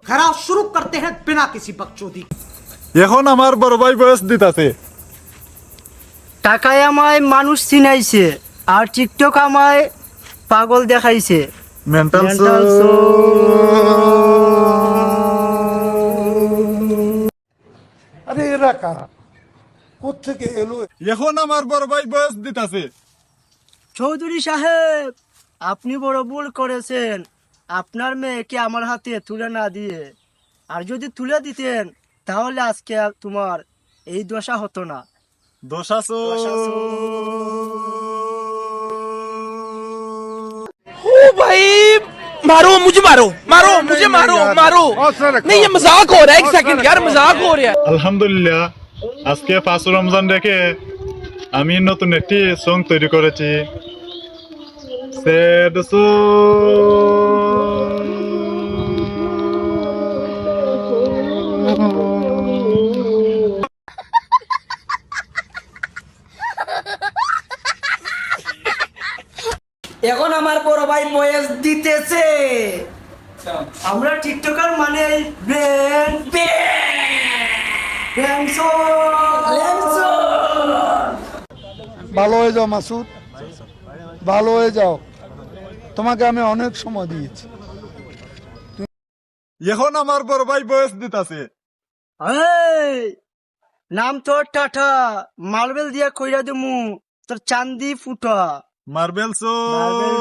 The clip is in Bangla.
खरा शुरू करते हैं बिना किसी बकचोदी। এখন আমার বড় ভাই বয়স দিতাছে। টাকায় আমায় মানুষ চিনাইছে আর টিকটক আমায় পাগল দেখাইছে। মেন্টাল Mental আরে এরা কারা, কোত্থেকে এলো? এখন আমার বড় ভাই বয়স দিতাছে। চৌধুরী সাহেব, আপনি বড় ভুল করেছেন আপনার মেয়েকে আমার হাতে তুলে না দিয়ে। আর যদি তুলে দিতেন তাহলে আজকে আর তোমার এই দশা হতো না। দোষাছো। ओ भाई मारो मुझे, मारो मारो मुझे, मारो मारो। नहीं ये मजाक हो रहा है, एक सेकंड यार, मजाक हो रहा है। আলহামদুলিল্লাহ, আজকে 5 রমজান রেখে আমি নতুন একটি সং তৈরি করেছি। সেড এখন আমার বড় ভাই বয়স দিতেছে। আমরা টিকটকার মানে ব্রেন ভালো হয়ে যাও মাসুদ, ভালো হয়ে যাও, তোমাকে আমি অনেক সময় দিয়েছি। এখন আমার বড় ভাই বয়স দিতাছে। নাম তোর টাটা, মার্বেল দিয়া কইরা দেমু তোর চান্দি ফুটা। Marble marble